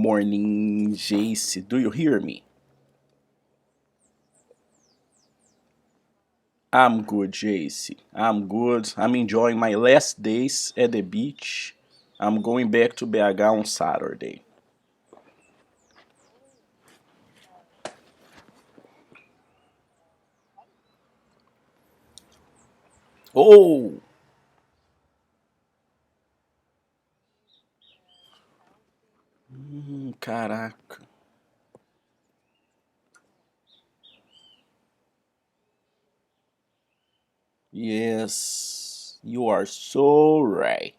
morning, Geici. Do you hear me? I'm good, Geici. I'm good. I'm enjoying my last days at the beach. I'm going back to BH on Saturday. Oh, caraca. Yes, you are so right.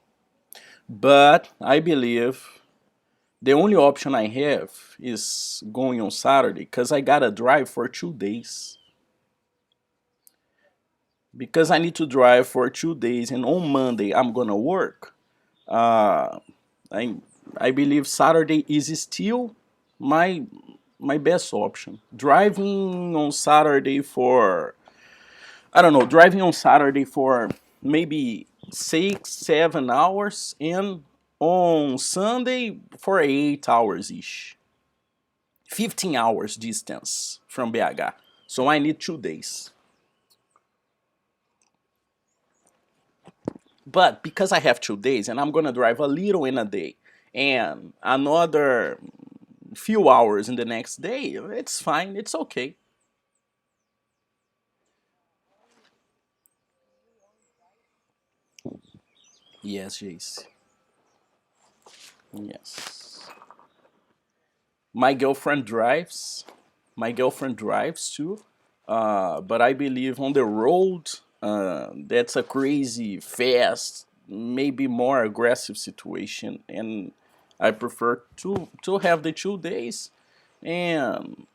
But I believe the only option I have is going on Saturday because I gotta drive for 2 days. Because I need to drive for 2 days and on Monday I'm gonna work. Uh, I I believe Saturday is still my my best option. Driving on Saturday for I don't know, driving on Saturday for maybe 6, 7 hours and on Sunday for 8 hours ish. 15 hours distance from BH. So I need 2 days. But because I have 2 days and I'm gonna drive a little in a day and another few hours in the next day, it's fine, it's okay. Yes, Jace. Yes. My girlfriend drives. My girlfriend drives too. But I believe on the road, that's a crazy, fast, maybe more aggressive situation, and I prefer to have the 2 days. And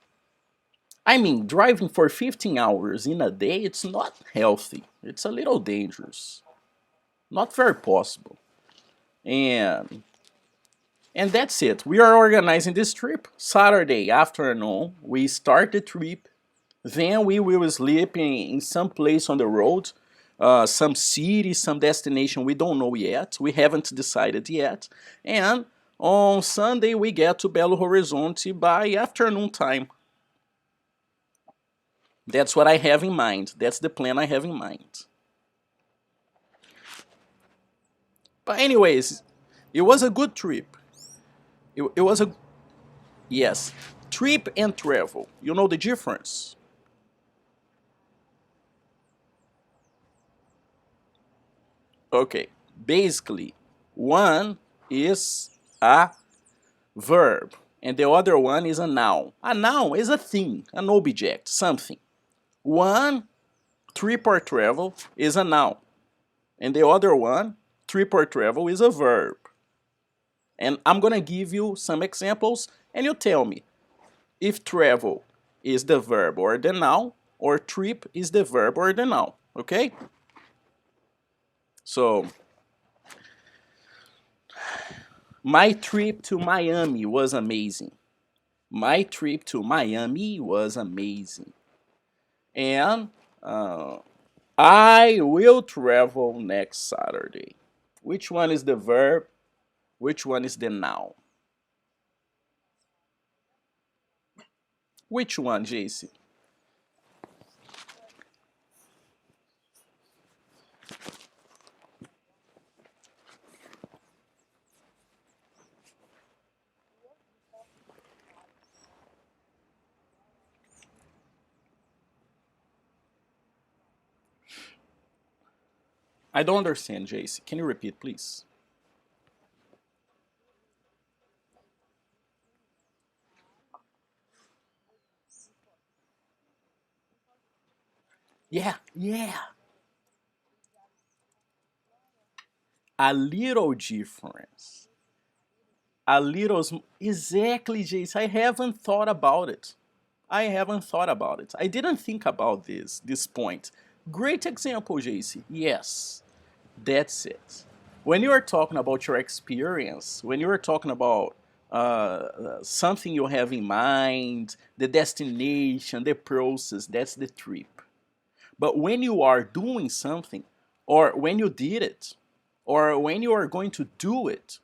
I mean, driving for 15 hours in a day, it's not healthy. It's a little dangerous. Not very possible. And and that's it. We are organizing this trip. Saturday afternoon, we start the trip. Then we will sleep in some place on the road, some city, some destination we don't know yet. We haven't decided yet. And on Sunday, we get to Belo Horizonte by afternoon time. That's what I have in mind. That's the plan I have in mind. But anyways, it was a good trip. It was a yes, trip and travel. You know the difference? Okay. Basically, one is a verb and the other one is a noun. A noun is a thing, an object, something. One, trip or travel, is a noun, and the other one, trip or travel, is a verb. And I'm gonna give you some examples and you tell me if travel is the verb or the noun, or trip is the verb or the noun. Okay? So, my trip to Miami was amazing. My trip to Miami was amazing. And I will travel next Saturday. Which one is the verb? Which one is the noun? Which one, JC? I don't understand, JC. Can you repeat, please? Yeah, yeah. A little difference. A little. Exactly, JC. I haven't thought about it. I haven't thought about it. I didn't think about this point. Great example, JC. Yes. That's it. When you are talking about your experience, when you are talking about something you have in mind, the destination, the process, that's the trip. But when you are doing something, or when you did it, or when you are going to do it,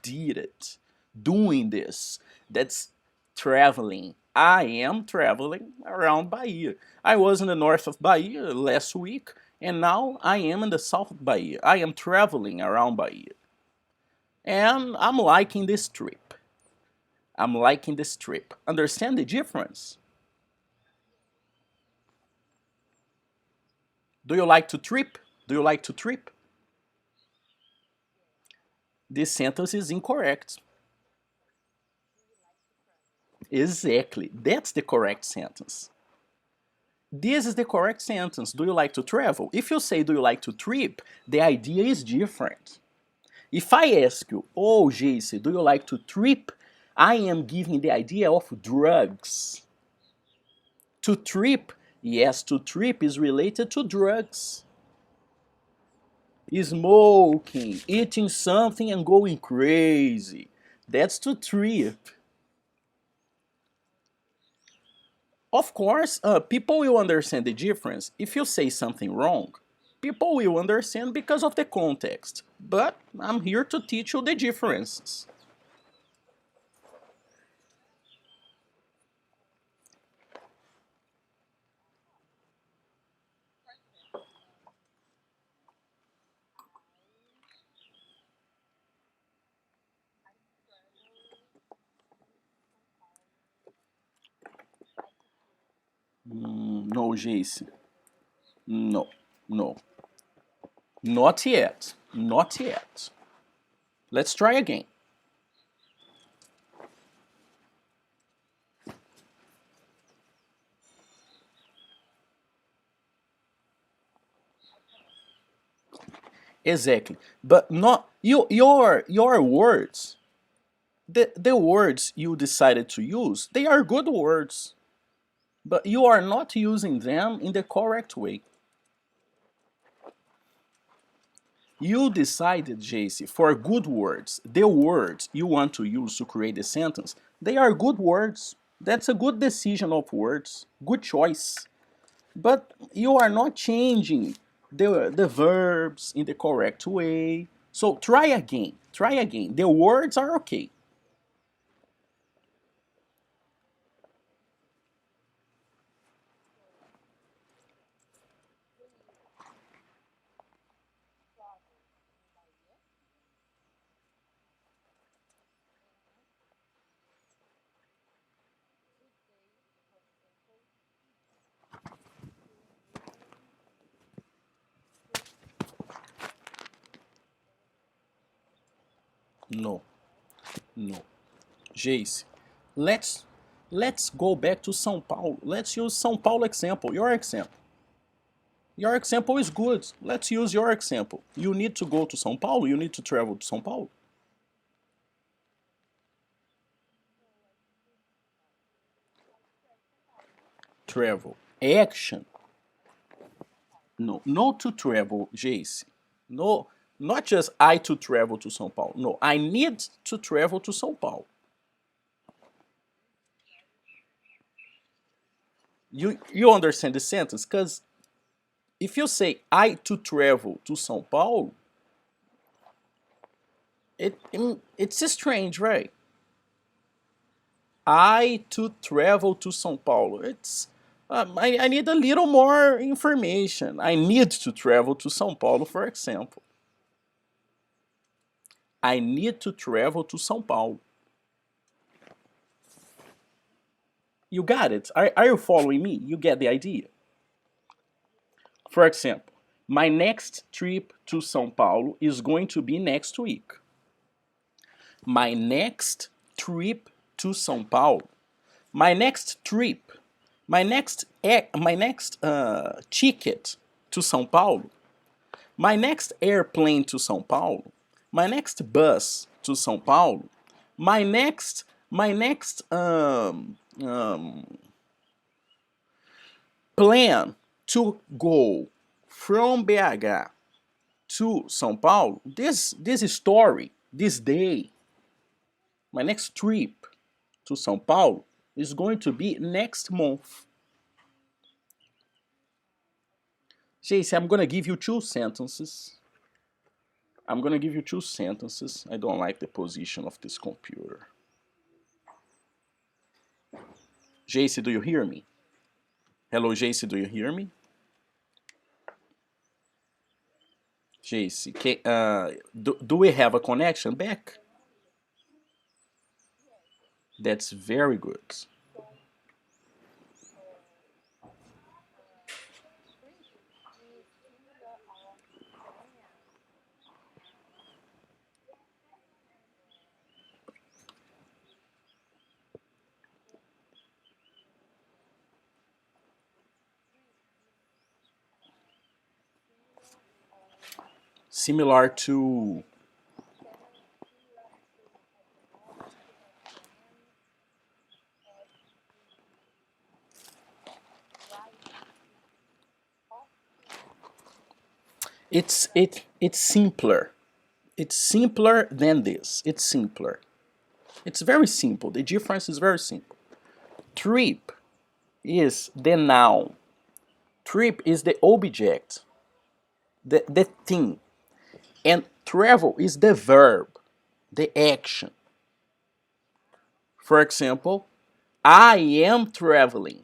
did it. doing this. That's traveling. I am traveling around Bahia. I was in the north of Bahia last week, and now I am in the south of Bahia. I am traveling around Bahia. And I'm liking this trip. I'm liking this trip. Understand the difference? Do you like to trip? Do you like to trip? This sentence is incorrect. Exactly. That's the correct sentence. This is the correct sentence. Do you like to travel? If you say do you like to trip, the idea is different. If I ask you, oh Geici, do you like to trip? I am giving the idea of drugs. To trip, yes, to trip is related to drugs. Smoking, eating something and going crazy. That's to trip. Of course, people will understand the difference. If you say something wrong, people will understand because of the context. But I'm here to teach you the differences. No, Jace. No, no. Not yet. Not yet. Let's try again. Exactly. But not your words. The words you decided to use, they are good words. But you are not using them in the correct way. You decided, JC, for good words. The words you want to use to create a sentence, they are good words. That's a good decision of words. Good choice. But you are not changing the verbs in the correct way. So try again. Try again. The words are okay. No, no. Jace, let's let's go back to São Paulo. Let's use São Paulo example. Your example. Your example is good. Let's use your example. You need to go to São Paulo. You need to travel to São Paulo. Travel. Action. No, no to travel, Jace. No, not just I to travel to São Paulo. No, I need to travel to São Paulo. You understand the sentence? Because if you say I to travel to São Paulo, it's strange, right? I to travel to São Paulo. It's I need a little more information. I need to travel to São Paulo, for example. I need to travel to São Paulo. You got it? Are you following me? You get the idea? For example, my next trip to São Paulo is going to be next week. My next trip to São Paulo. My next trip. My next ticket to São Paulo. My next airplane to São Paulo. My next bus to São Paulo. My next plan to go from BH to São Paulo. This story, this day, my next trip to São Paulo is going to be next month. JC, I'm gonna give you two sentences. I'm gonna give you two sentences. I don't like the position of this computer. JC, do you hear me? Hello, JC, do you hear me? JC, do we have a connection back? That's very good. Similar to it's simpler. It's simpler than this. It's simpler. It's very simple. The difference is very simple. Trip is the noun. Trip is the object, the thing. And travel is the verb, the action. For example, I am traveling.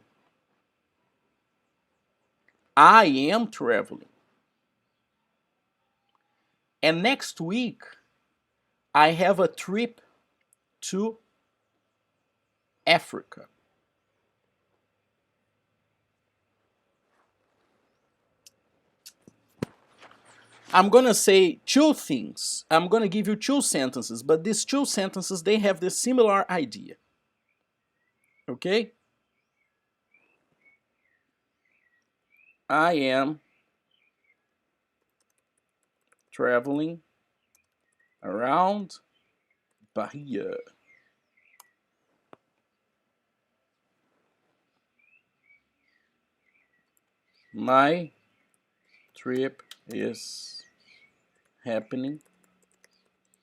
I am traveling. And next week, I have a trip to Africa. I'm gonna say two things. I'm gonna give you two sentences, but these two sentences, they have the similar idea. Okay? I am traveling around Bahia. My trip is happening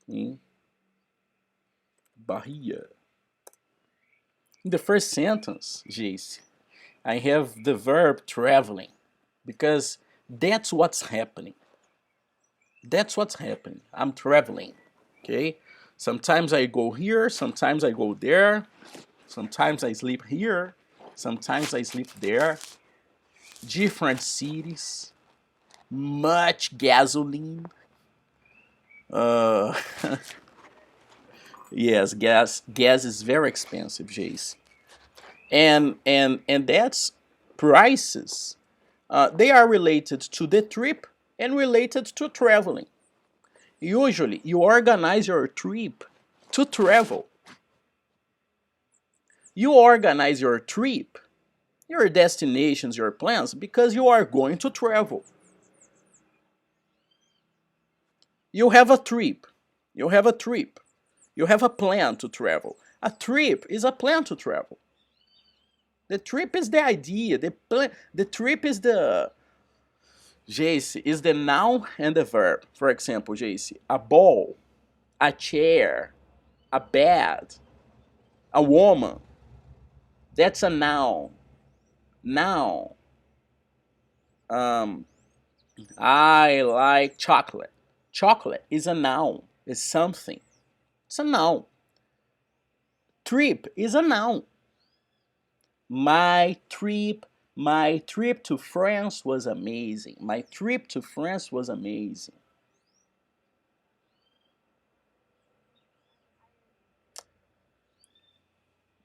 in Bahia. In the first sentence, Jace, I have the verb traveling because that's what's happening. That's what's happening. I'm traveling. Okay? Sometimes I go here, sometimes I go there, sometimes I sleep here, sometimes I sleep there. Different cities, much gasoline. Uh, yes, gas is very expensive, Jace. And that's prices. They are related to the trip and related to traveling. Usually, you organize your trip to travel. You organize your trip, your destinations, your plans, because you are going to travel. You have a trip. You have a trip. You have a plan to travel. A trip is a plan to travel. The trip is the idea. The trip is the JC is the noun and the verb. For example, JC, a ball, a chair, a bed, a woman. That's a noun. Noun. Um, I like chocolate. Chocolate is a noun. It's something. It's a noun. Trip is a noun. My trip, my trip to France was amazing. My trip to France was amazing.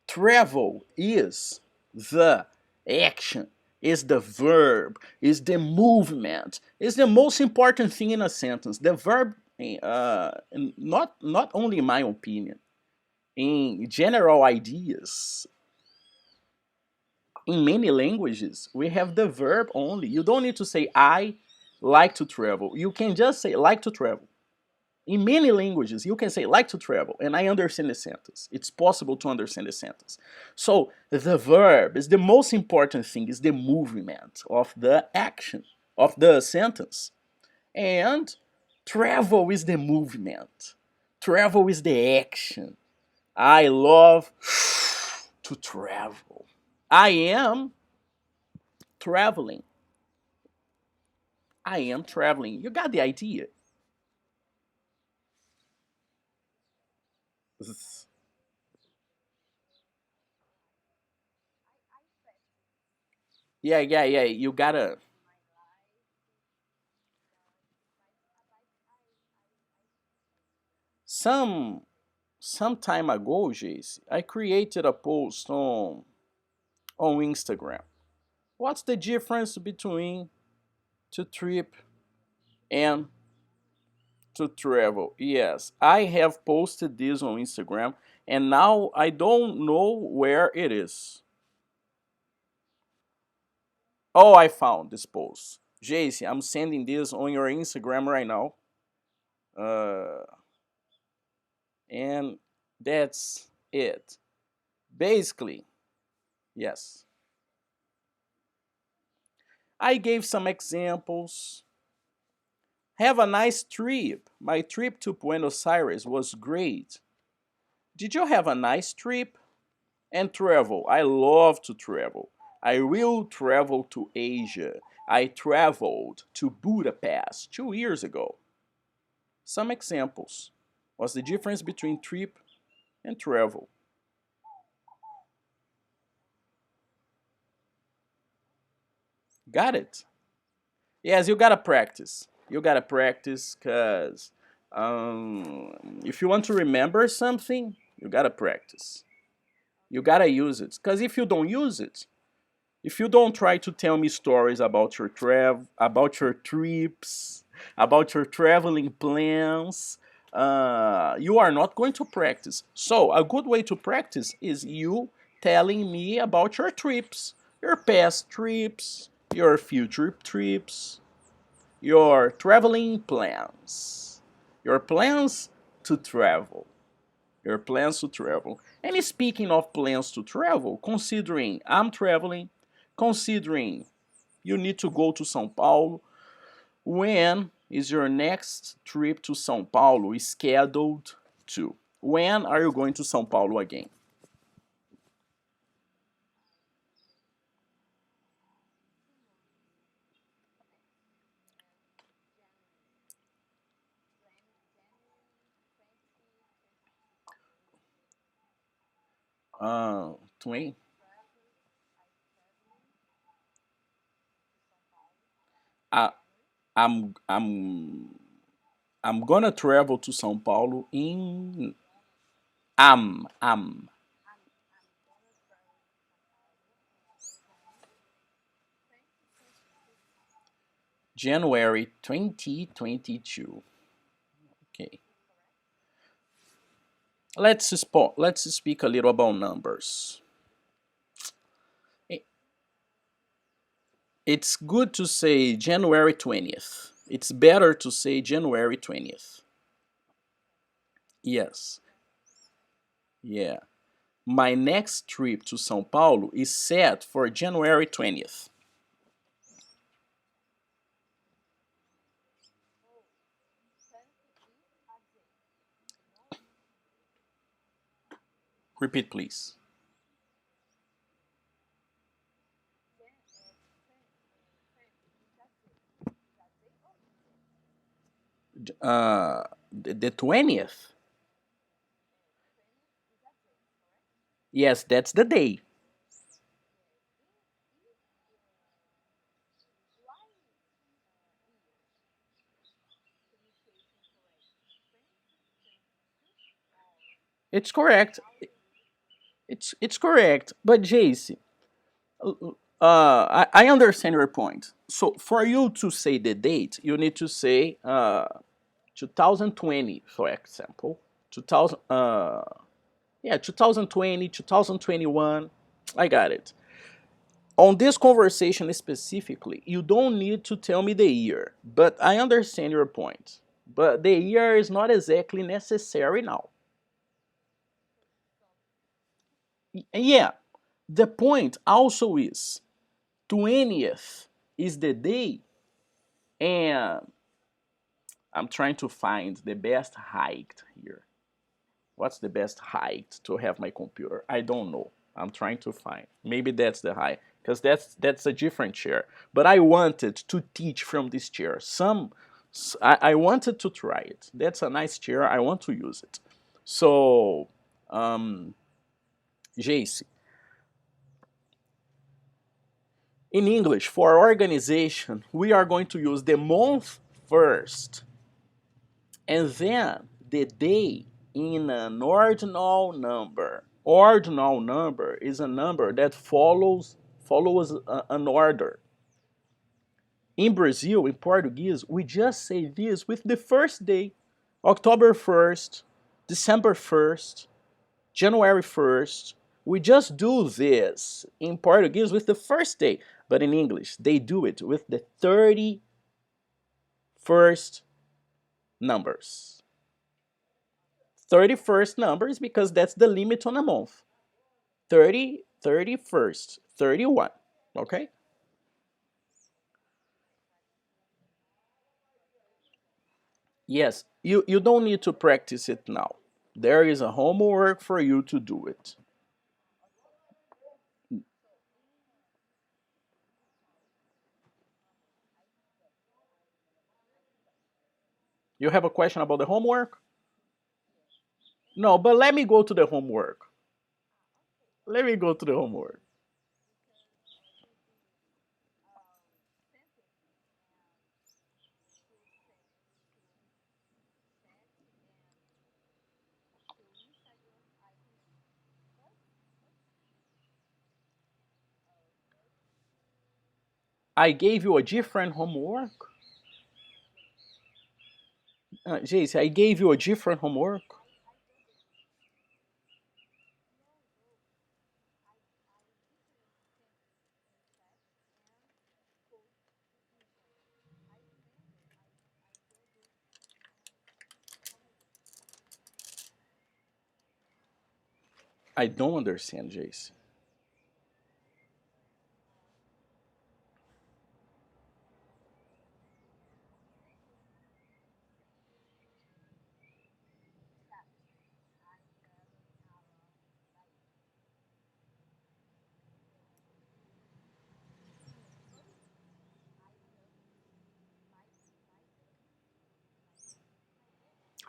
Travel is the action, is the verb, is the movement, is the most important thing in a sentence. The verb, not only in my opinion, in general ideas, in many languages, we have the verb only. You don't need to say I like to travel. You can just say like to travel. In many languages, you can say like to travel, and I understand the sentence. It's possible to understand the sentence. So the verb is the most important thing, is the movement of the action, of the sentence. And travel is the movement. Travel is the action. I love to travel. I am traveling. I am traveling. You got the idea. Yeah, yeah, yeah. You gotta. Some some time ago, Jace, I created a post on Instagram. What's the difference between to trip and to travel? Yes, I have posted this on Instagram, and now I don't know where it is. Oh, I found this post. Jace, I'm sending this on your Instagram right now. Uh, and that's it. Basically, yes. I gave some examples. Have a nice trip. My trip to Buenos Aires was great. Did you have a nice trip? And travel. I love to travel. I will travel to Asia. I traveled to Budapest 2 years ago. Some examples. What's the difference between trip and travel? Got it? Yes, you gotta practice. You gotta practice because if you want to remember something, you gotta practice. You gotta use it. Because if you don't use it, if you don't try to tell me stories about your about your trips, about your traveling plans, you are not going to practice. So a good way to practice is you telling me about your trips, your past trips, your future trips, your traveling plans, your plans to travel, your plans to travel. And speaking of plans to travel, considering I'm traveling, considering you need to go to São Paulo, when is your next trip to São Paulo scheduled to? When are you going to São Paulo again? Uh, 20? I, I'm gonna travel to São Paulo in am January 2022. Okay. Let's speak a little about numbers. It's good to say January 20th. It's better to say January 20th. Yes. Yeah. My next trip to São Paulo is set for January 20th. Repeat, please. The 20th. Yes, that's the day. It's correct. It's correct. But JC, I understand your point. So for you to say the date, you need to say 2020, for example. 2000, yeah, 2020, 2021. I got it. On this conversation specifically, you don't need to tell me the year, but I understand your point. But the year is not exactly necessary now. Yeah, the point also is 20th is the day, and I'm trying to find the best height here. What's the best height to have my computer? I don't know. I'm trying to find. Maybe that's the height, because that's a different chair. But I wanted to teach from this chair. I wanted to try it. That's a nice chair. I want to use it. So Um, Jace, in English, for organization, we are going to use the month first and then the day in an ordinal number. Ordinal number is a number that follows an order. In Brazil, in Portuguese, we just say this with the first day. October 1st, December 1st, January 1st. We just do this in Portuguese with the first day, but in English, they do it with the 31st numbers. 31st numbers because that's the limit on a month. 30, 31st, 31. Okay? Yes, you don't need to practice it now. There is a homework for you to do it. You have a question about the homework? No, but let me go to the homework. Let me go to the homework. I gave you a different homework. Jace, I gave you a different homework. I don't understand, Jace.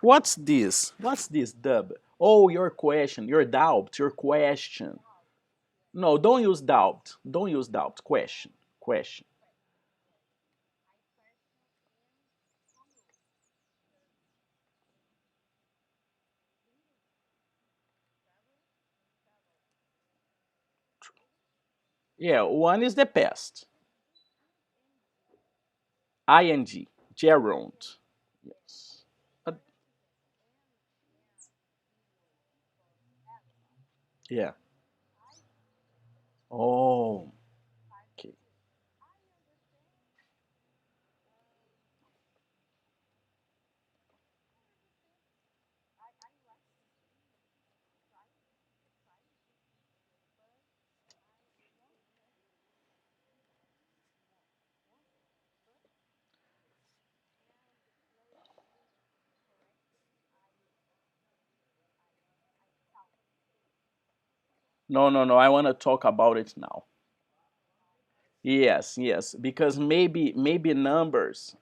What's this? What's this, Dub? Oh, your question, your doubt, your question. No, don't use doubt. Don't use doubt. Question. Question. Yeah, one is the past. ING. Gerund. Yes. Uh, yeah. Oh, okay. No, no, no. I want to talk about it now. Yes, yes. Because maybe numbers.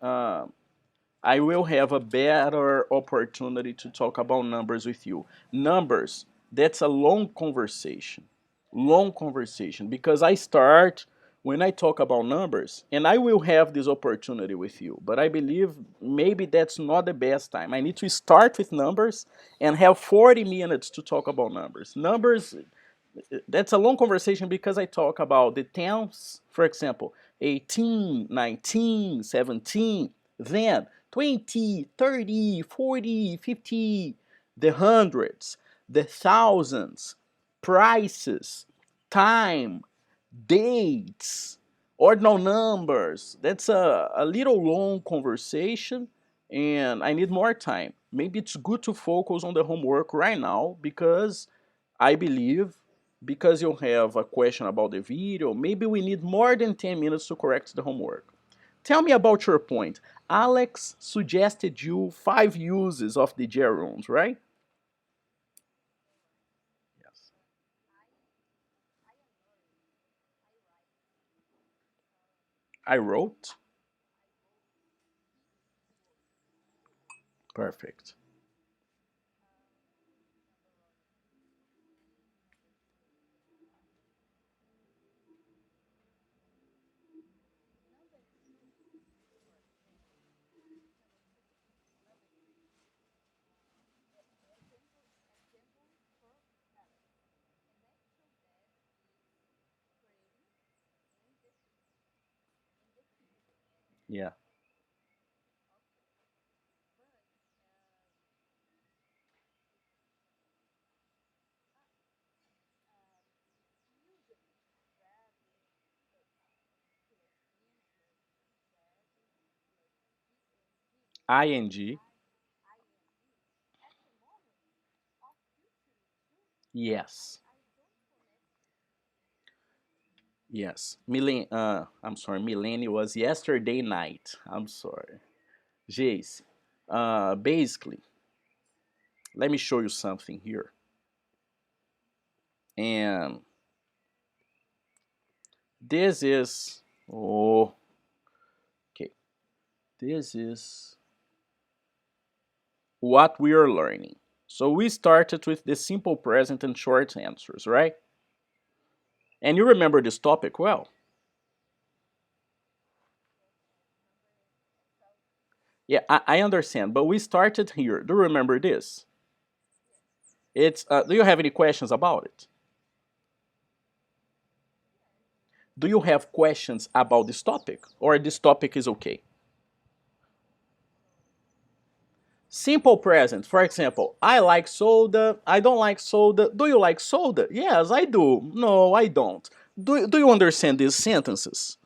I will have a better opportunity to talk about numbers with you. Numbers, that's a long conversation. Long conversation. Because I start when I talk about numbers, and I will have this opportunity with you, but I believe maybe that's not the best time. I need to start with numbers and have 40 minutes to talk about numbers. Numbers, that's a long conversation because I talk about the tenths, for example, 18, 19, 17, then 20, 30, 40, 50, the hundreds, the thousands, prices, time, dates, ordinal numbers. That's a little long conversation and I need more time. Maybe it's good to focus on the homework right now because I believe because you have a question about the video, maybe we need more than 10 minutes to correct the homework. Tell me about your point. Alex suggested you 5 uses of the gerunds, right? Yes. I wrote. Perfect. Yeah. ING. Yes. Yes. I'm sorry. Millennium was yesterday night. I'm sorry. Jace. Basically, let me show you something here. And this is, oh, okay. This is what we are learning. So we started with the simple present and short answers, right? And you remember this topic well. Yeah, I understand, but we started here. Do you remember this? It's. Do you have any questions about it? Do you have questions about this topic, or this topic is okay? Simple present. For example, I like soda. I don't like soda. Do you like soda? Yes, I do. No, I don't. Do you understand these sentences?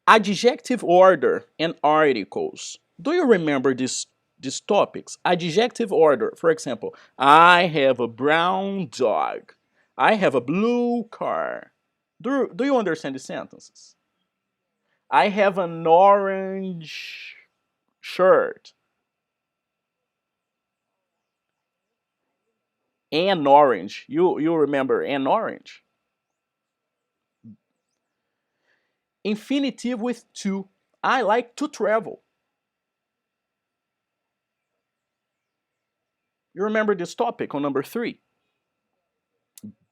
Adjective order and articles. Do you remember these topics? Adjective order. For example, I have a brown dog. I have a blue car. Do you understand the sentences? I have an orange shirt. An orange. You remember an orange? Infinitive with to. I like to travel. You remember this topic on number 3?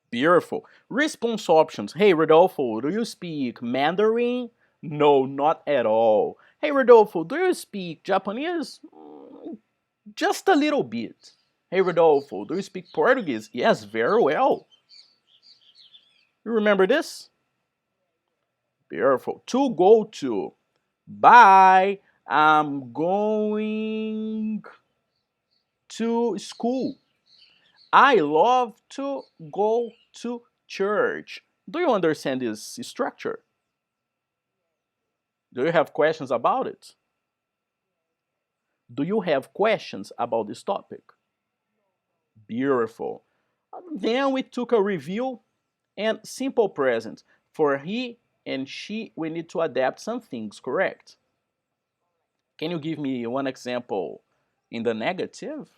Beautiful. Response options. Hey, Rodolfo, do you speak Mandarin? No, not at all. Hey, Rodolfo, do you speak Japanese? Just a little bit. Hey, Rodolfo, do you speak Portuguese? Yes, very well. You remember this? Beautiful. To go to. Bye. I'm going to school. I love to go to church. Do you understand this structure? Do you have questions about it? Do you have questions about this topic? Beautiful. Then we took a review and simple present. For he and she, we need to adapt some things, correct? Can you give me one example in the negative?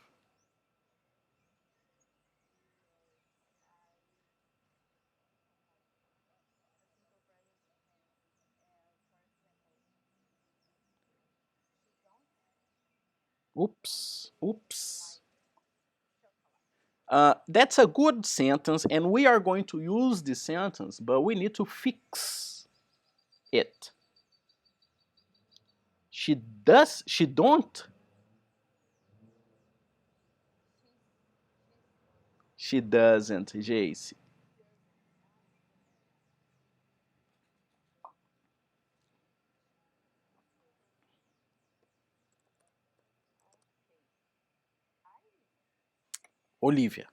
Oops, oops. That's a good sentence, and we are going to use this sentence, but we need to fix it. She don't, she doesn't, Jace. Olivia.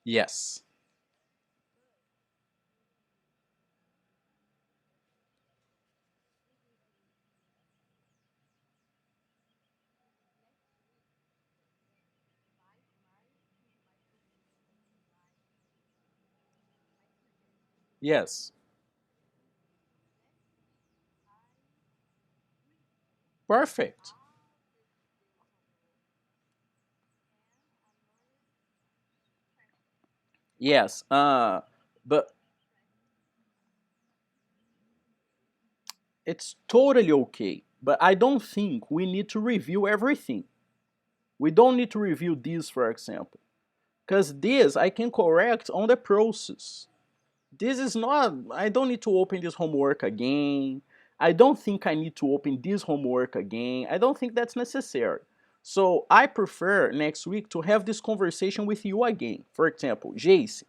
Yes. Yes. Perfect. Yes. But it's totally okay. But I don't think we need to review everything. We don't need to review this, for example, because this I can correct on the process. This is not, I don't need to open this homework again. I don't think I need to open this homework again. I don't think that's necessary. So I prefer next week to have this conversation with you again. For example, Jace,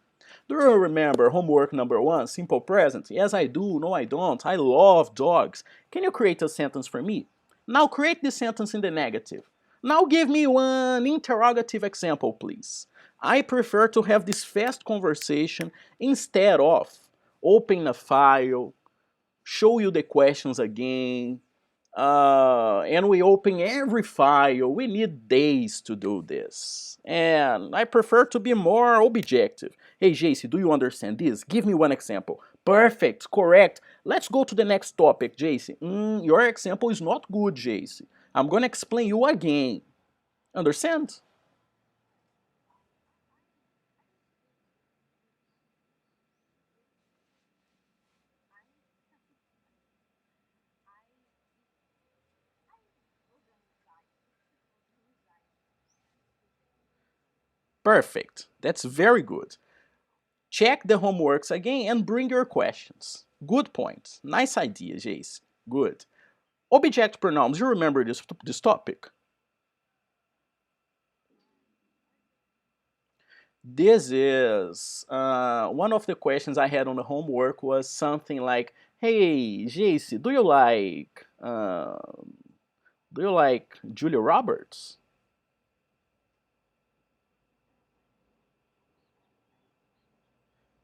do you remember homework number 1, simple present? Yes, I do. No, I don't. I love dogs. Can you create a sentence for me? Now create this sentence in the negative. Now give me one interrogative example, please. I prefer to have this fast conversation instead of open a file, show you the questions again, and we open every file. We need days to do this. And I prefer to be more objective. Hey, JC, do you understand this? Give me one example. Perfect, correct. Let's go to the next topic, JC. Your example is not good, JC. I'm going to explain you again. Understand? Perfect. That's very good. Check the homeworks again and bring your questions. Good point. Nice idea, Jace. Good. Object pronouns, you remember this topic? This is one of the questions I had on the homework was something like, "Hey, Jace, do you like Julia Roberts?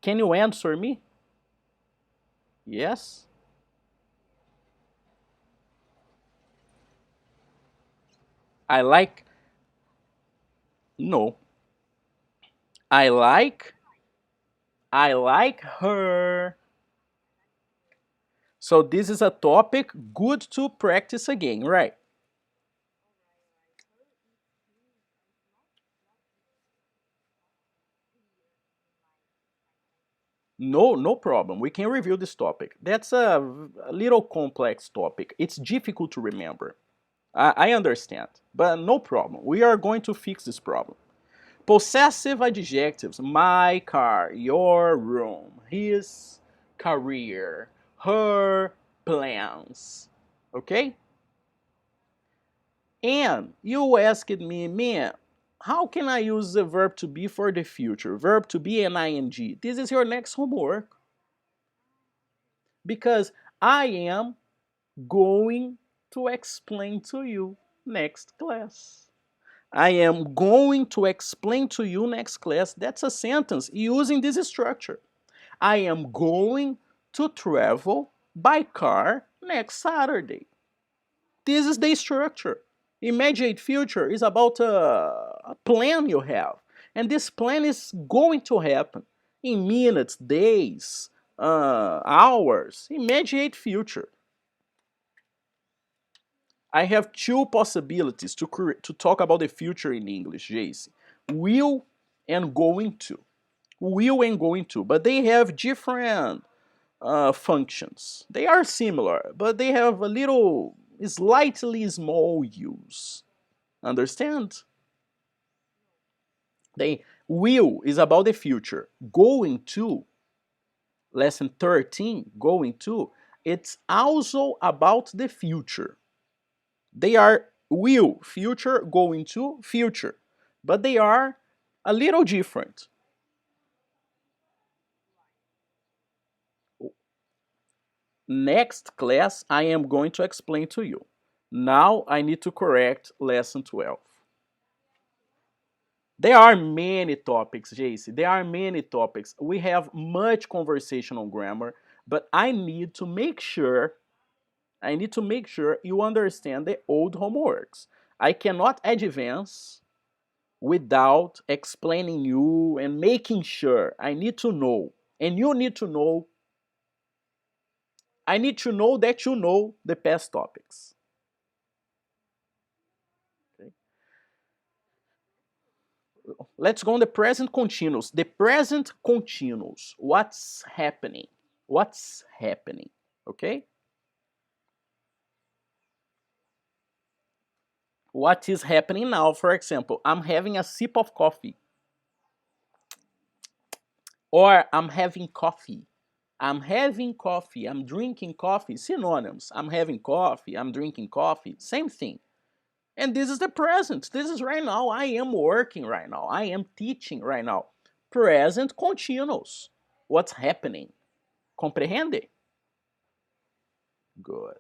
Can you answer me?" Yes. I like. No. I like. I like her. So this is a topic good to practice again, right? No, no problem. We can review this topic. That's a little complex topic. It's difficult to remember. I understand, but no problem. We are going to fix this problem. Possessive adjectives: my car, your room, his career, her plans. Okay? And you asked me, man, how can I use the verb to be for the future? Verb to be and ing. This is your next homework because I am going to explain to you next class. I am going to explain to you next class. That's a sentence using this structure. I am going to travel by car next Saturday. This is the structure. Immediate future is about a plan you have. And this plan is going to happen in minutes, days, hours. Immediate future. I have two possibilities to talk about the future in English, JC. Will and going to. Will and going to. But they have different functions. They are similar, but they have a little, slightly small use. Understand? They will is about the future. Going to, lesson 13, going to, it's also about the future. They are will, future, going to, future. But they are a little different. Next class, I am going to explain to you. Now I need to correct lesson 12. There are many topics, JC. There are many topics. We have much conversation on grammar, but I need to make sure you understand the old homeworks. I cannot advance without explaining you and making sure. I need to know. And you need to know. I need to know that you know the past topics. Okay? Let's go on the present continuous. The present continuous. What's happening? What's happening? Okay? What is happening now, for example, I'm having a sip of coffee, or I'm having coffee. I'm having coffee, I'm drinking coffee, synonyms. I'm having coffee, I'm drinking coffee, same thing. And this is the present. This is right now. I am working right now. I am teaching right now. Present continuous. What's happening? Compreende? Good.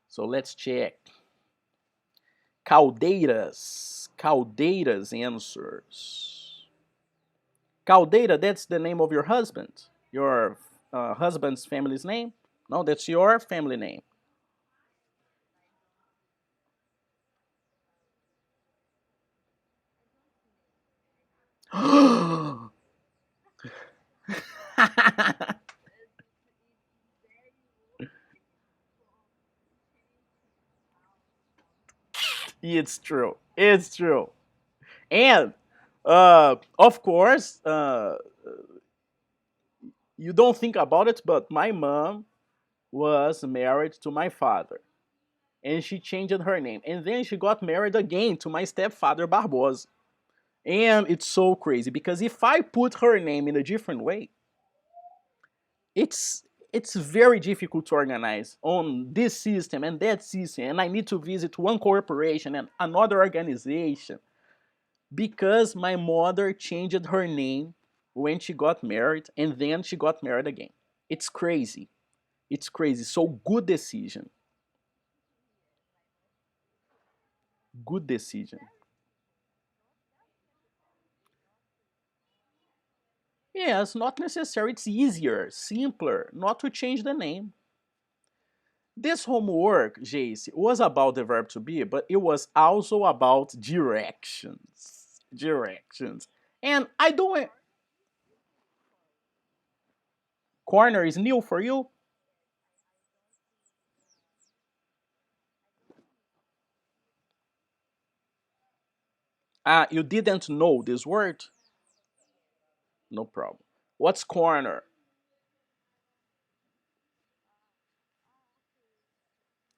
So let's check. Caldeiras. Caldeiras answers. Caldeira, that's the name of your husband. Your husband's family's name? No, that's your family name. It's true. It's true. And of course, you don't think about it, but my mom was married to my father, and she changed her name, and then she got married again to my stepfather Barbosa. And it's so crazy because if I put her name in a different way, it's it's very difficult to organize on this system and that system, and I need to visit one corporation and another organization because my mother changed her name when she got married and then she got married again. It's crazy. It's crazy. So good decision. Good decision. Yes, not necessary. It's easier, simpler, not to change the name. This homework, Jace, was about the verb to be, but it was also about directions. Directions. And I don't. Corner is new for you? Ah, you didn't know this word? No problem. What's corner?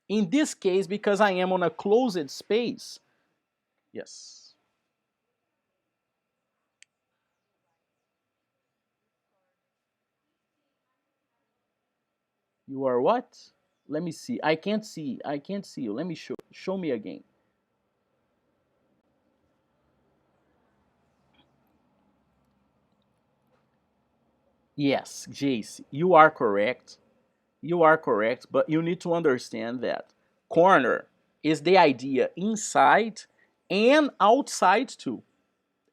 In this case, because I am on a closed space, yes. You are what? Let me see. I can't see. I can't see you. Let me show me again. Yes, Jace, you are correct. You are correct, but you need to understand that corner is the idea inside and outside too.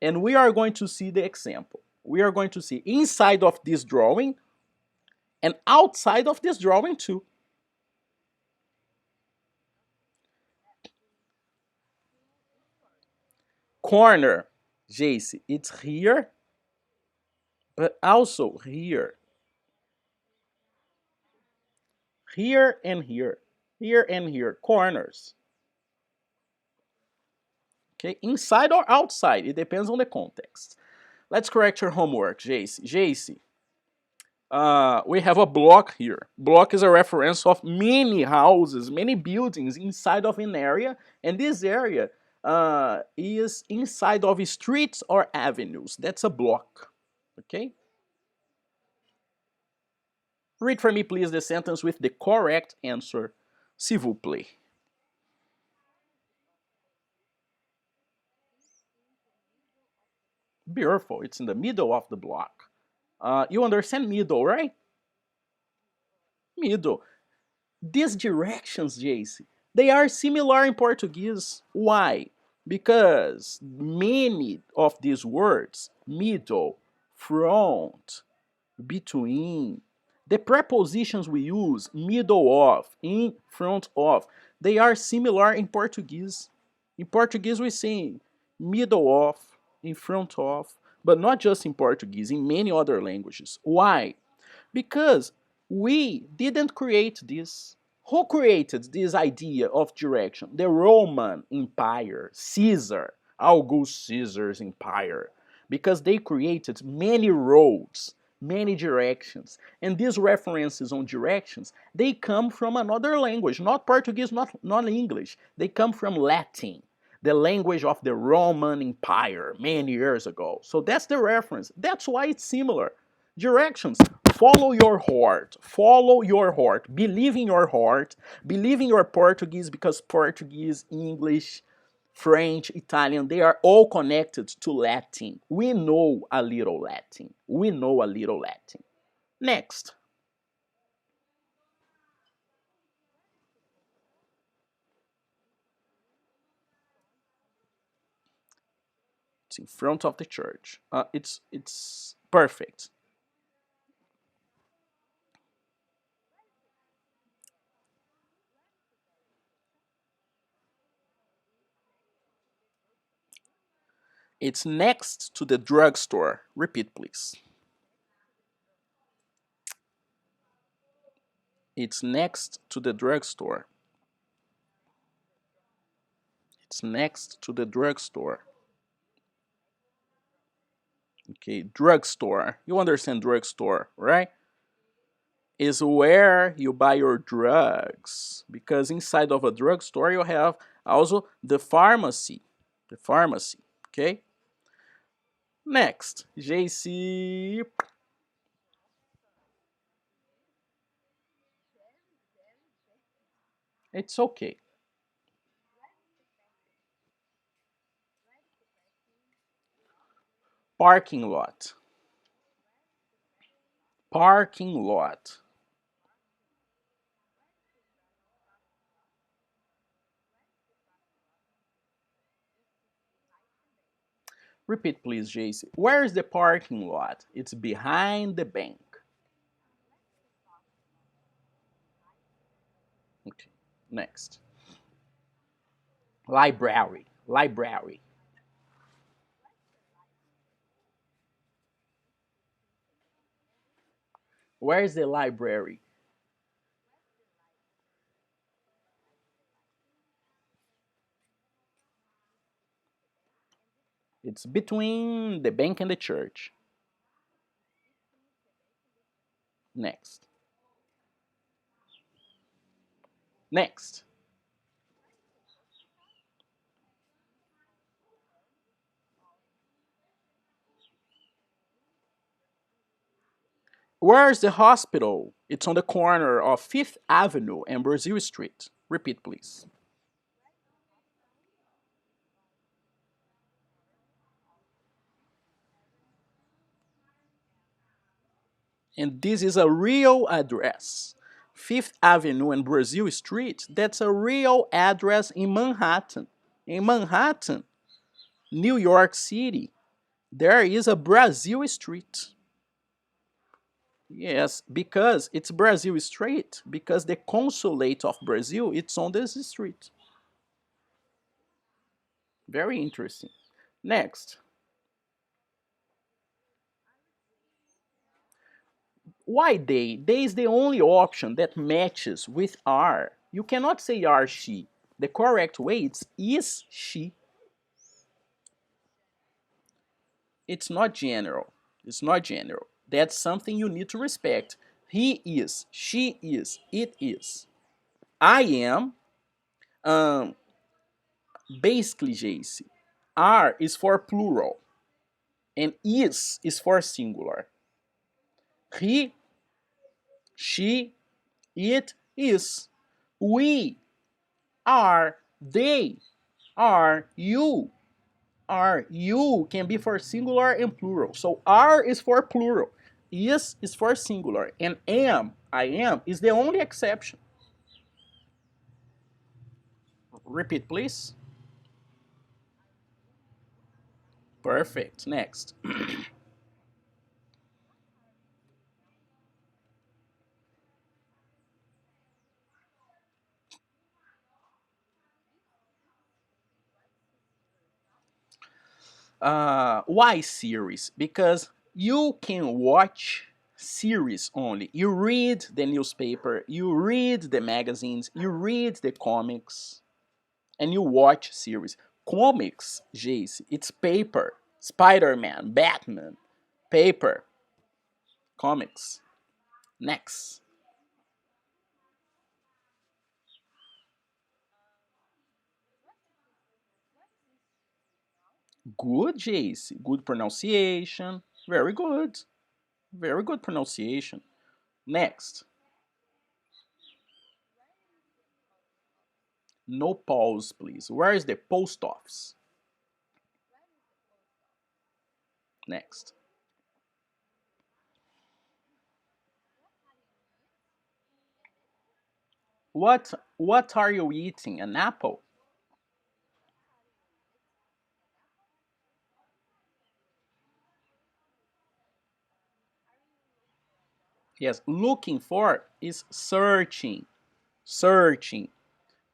And we are going to see the example. We are going to see inside of this drawing and outside of this drawing too. Corner, Jace, it's here, but also here. Here and here. Here and here. Corners. Okay, inside or outside, it depends on the context. Let's correct your homework, Jace. Jace, we have a block here. Block is a reference of many houses, many buildings inside of an area, and this area is inside of streets or avenues. That's a block. Okay? Read for me, please, the sentence with the correct answer. S'il vous plaît. Beautiful. It's in the middle of the block. You understand middle, right? Middle. These directions, JC, they are similar in Portuguese. Why? Because many of these words, middle, front, between, the prepositions we use, middle of, in front of, they are similar in Portuguese. In Portuguese, we say middle of, in front of, but not just in Portuguese, in many other languages. Why? Because we didn't create this. Who created this idea of direction? The Roman Empire, Caesar, August Caesar's empire. Because they created many roads, many directions. And these references on directions, they come from another language, not Portuguese, not English. They come from Latin, the language of the Roman Empire many years ago. So that's the reference. That's why it's similar. Directions. Follow your heart. Follow your heart. Believe in your heart. Believe in your Portuguese, because Portuguese, English, French, Italian, they are all connected to Latin. We know a little Latin. We know a little Latin. Next. It's in front of the church. It's perfect. It's next to the drugstore. Repeat, please. It's next to the drugstore. It's next to the drugstore. Okay, drugstore. You understand drugstore, right? Is where you buy your drugs. Because inside of a drugstore you have also the pharmacy. The pharmacy, okay? Next, JC. It's okay. Parking lot. Parking lot. Repeat, please, JC. Where is the parking lot? It's behind the bank. Okay, next. Library. Library. Where is the library? It's between the bank and the church. Next. Next. Where's the hospital? It's on the corner of 5th Avenue and Brazil Street. Repeat, please. And this is a real address. 5th Avenue and Brazil Street, that's a real address in Manhattan. In Manhattan, New York City, there is a Brazil Street. Yes, because it's Brazil Street, because the consulate of Brazil, it's on this street. Very interesting. Next. Why they? They is the only option that matches with are. You cannot say are she. The correct way is she. It's not general. It's not general. That's something you need to respect. He is, she is, it is. I am, um, basically, JC. Are is for plural and is for singular. He, she, it is. We are, they are, you are, you can be for singular and plural. So are is for plural, is for singular, and am, I am, is the only exception. Repeat, please. Perfect. Next. Why series? Because you can watch series only. You read the newspaper, you read the magazines, you read the comics, and you watch series. Comics, Jace, it's paper. Spider-Man, Batman, paper. Comics. Next. Good, Jace. Good pronunciation. Very good. Very good pronunciation. Next. No pause, please. Where is the post office? Next. What are you eating? An apple? Yes, looking for is searching. Searching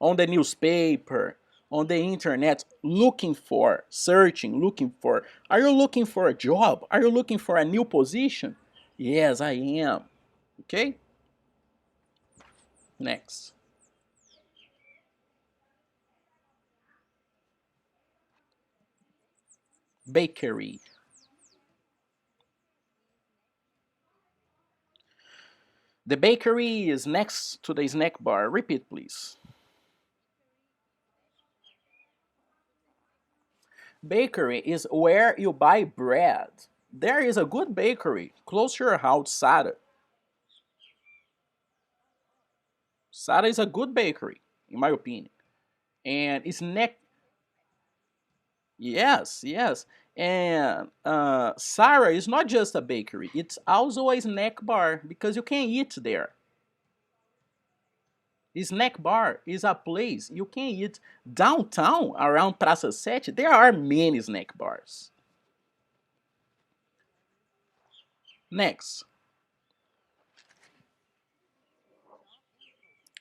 on the newspaper, on the internet, looking for, searching, looking for. Are you looking for a job? Are you looking for a new position? Yes, I am. Okay? Next. Bakery. The bakery is next to the snack bar. Repeat, please. Bakery is where you buy bread. There is a good bakery close to your house, Sara. Sara is a good bakery, in my opinion. And it's next. Yes, yes. And Sarah is not just a bakery, it's also a snack bar because you can eat there. A snack bar is a place you can eat downtown around Praça Sete. There are many snack bars. Next,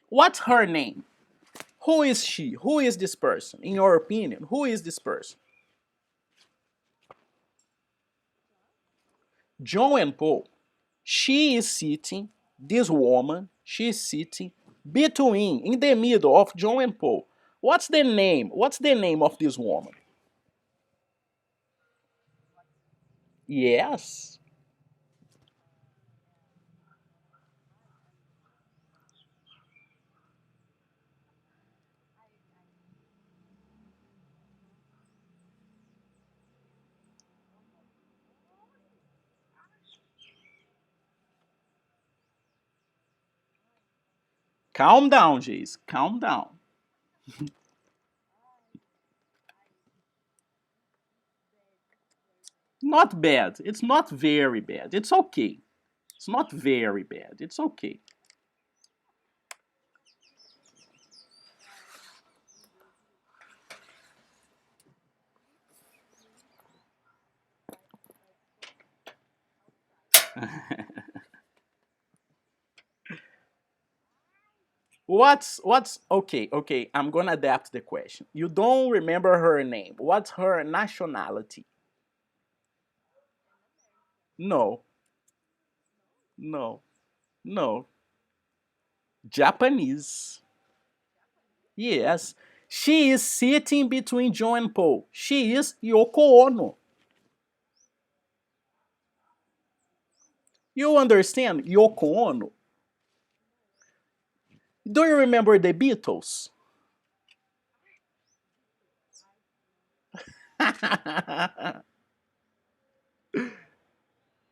what's her name? Who is she? Who is this person? In your opinion, who is this person? John and Paul. She is sitting, this woman, she is sitting between, in the middle of John and Paul. What's the name? What's the name of this woman? Yes. Calm down, Jace. Calm down. Not bad. It's not very bad. It's okay. It's not very bad. It's okay. What's okay, okay, I'm gonna adapt the question. You don't remember her name. What's her nationality? No, no, no. Japanese. Yes. She is sitting between John and Paul. She is Yoko Ono. You understand? Yoko Ono. Do you remember the Beatles?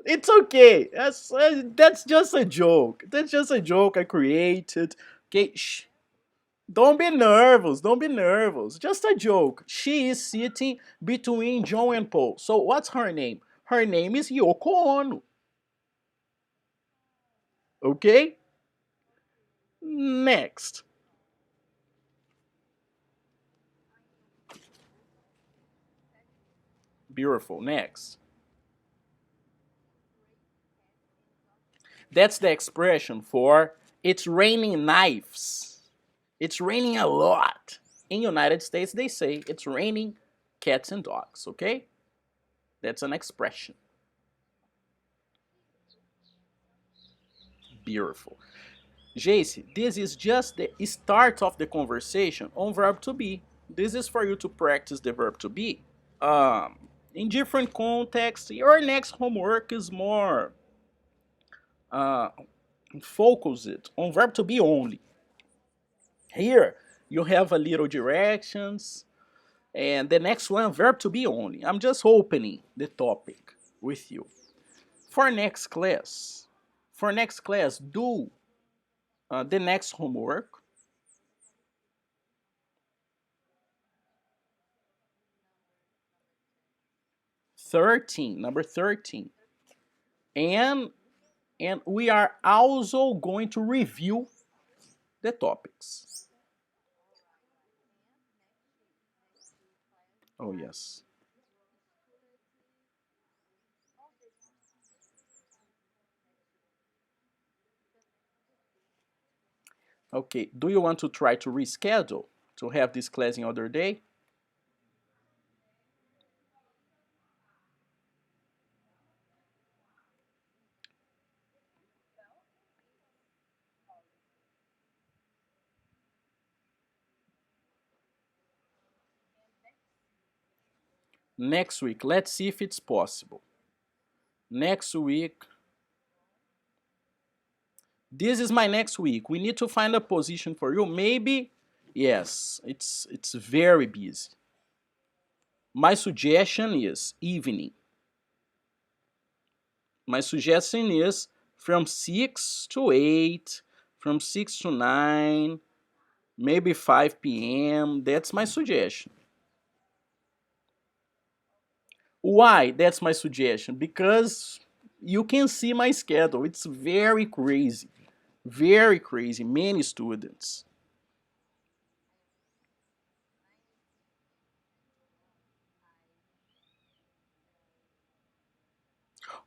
It's okay. That's just a joke. That's just a joke I created. Okay, shh. Don't be nervous. Don't be nervous. Just a joke. She is sitting between John and Paul. So what's her name? Her name is Yoko Ono. Okay? Next. Beautiful. Next. That's the expression for it's raining knives. It's raining a lot. In United States, they say it's raining cats and dogs, okay? That's an expression. Beautiful. Jace, this is just the start of the conversation on verb to be. This is for you to practice the verb to be. In different contexts, your next homework is more uh, focus it on verb to be only. Here, you have a little directions, and the next one, verb to be only. I'm just opening the topic with you. For next class, do the next homework. 13, number 13. And we are also going to review the topics. Oh, yes. Okay, do you want to try to reschedule to have this class in other day? Next week, let's see if it's possible. Next week, this is my next week. We need to find a position for you. Maybe, yes, it's very busy. My suggestion is evening. My suggestion is from 6 to 8, from 6 to 9, maybe 5 p.m. That's my suggestion. Why? That's my suggestion. Because you can see my schedule. It's very crazy. Very crazy. Many students.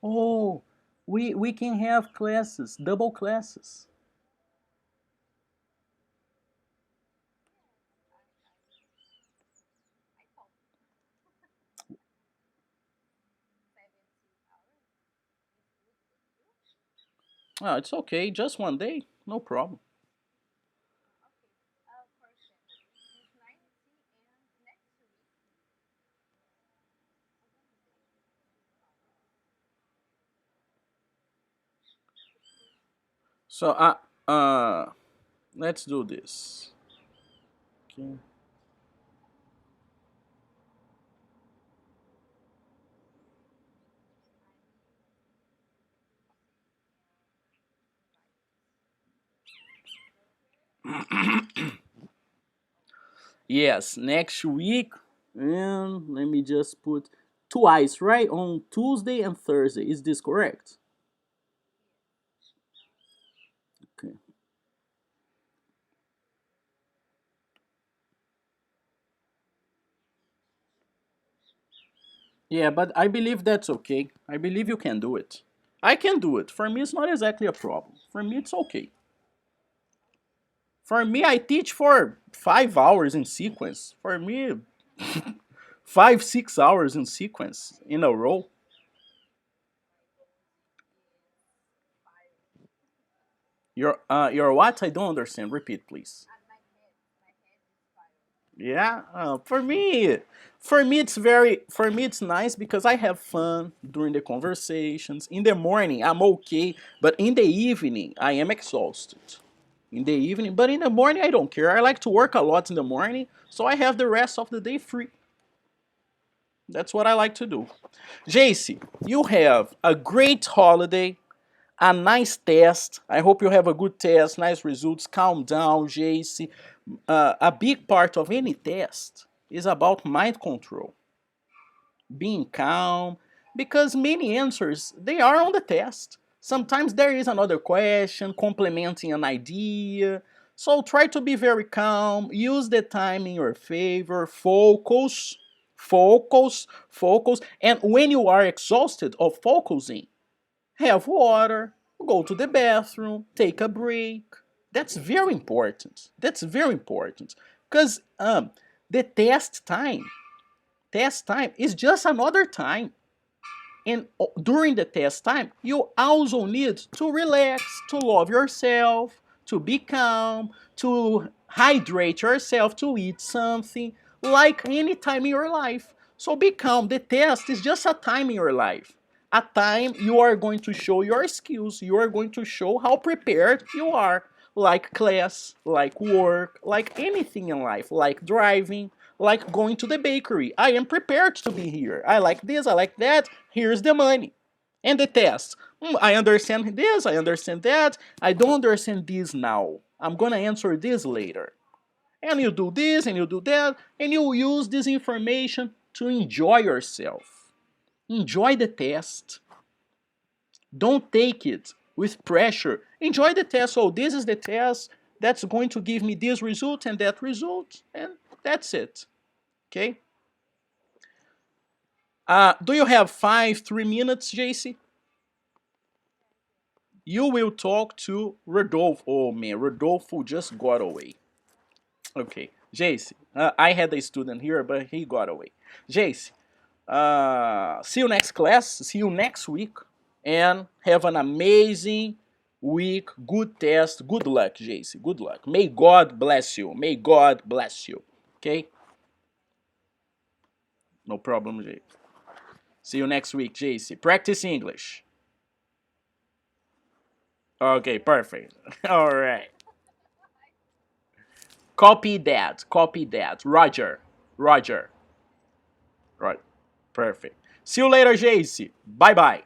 Oh, we can have classes, double classes. Oh, it's okay. Just one day. No problem. So, let's do this. Okay. Yes, next week. And let me just put twice, right? On Tuesday and Thursday. Is this correct? Okay. Yeah, but I believe that's okay. I believe you can do it. I can do it. For me, it's not exactly a problem. For me, it's okay. For me, I teach for 5 hours in sequence. For me, 5, 6 hours in sequence in a row. Your what? I don't understand. Repeat, please. Yeah, for me it's nice because I have fun during the conversations. In the morning, I'm okay, but in the evening, I am exhausted. In the evening, but in the morning, I don't care. I like to work a lot in the morning, so I have the rest of the day free. That's what I like to do. JC, you have a great holiday, a nice test. I hope you have a good test, nice results. Calm down, JC. A big part of any test is about mind control, being calm, because many answers they are on the test. Sometimes there is another question complementing an idea. So try to be very calm, use the time in your favor, focus, and when you are exhausted of focusing, have water, go to the bathroom, take a break. That's very important. That's very important. Because the test time is just another time. And during the test time, you also need to relax, to love yourself, to be calm, to hydrate yourself, to eat something, like any time in your life. So be calm. The test is just a time in your life. a time you are going to show your skills. You are going to show how prepared you are. Like class, like work, like anything in life, like driving, like going to the bakery. I am prepared to be here. I like this, I like that. Here's the money. And the test. I understand this, I understand that. I don't understand this now. I'm gonna answer this later. And you do this and you do that, and you use this information to enjoy yourself. Enjoy the test. Don't take it with pressure. Enjoy the test. So this is the test that's going to give me this result and that result, and that's it. Okay? Do you have 3 minutes, JC? You will talk to Rodolfo. Oh man, Rodolfo just got away. Okay, JC. I had a student here, but he got away. JC, see you next class. See you next week. And have an amazing week. Good test. Good luck, JC. Good luck. May God bless you. May God bless you. Okay? No problem, JC. See you next week, JC. Practice English. Okay, perfect. All right. Copy that. Copy that. Roger. Roger. Right. Perfect. See you later, JC. Bye bye.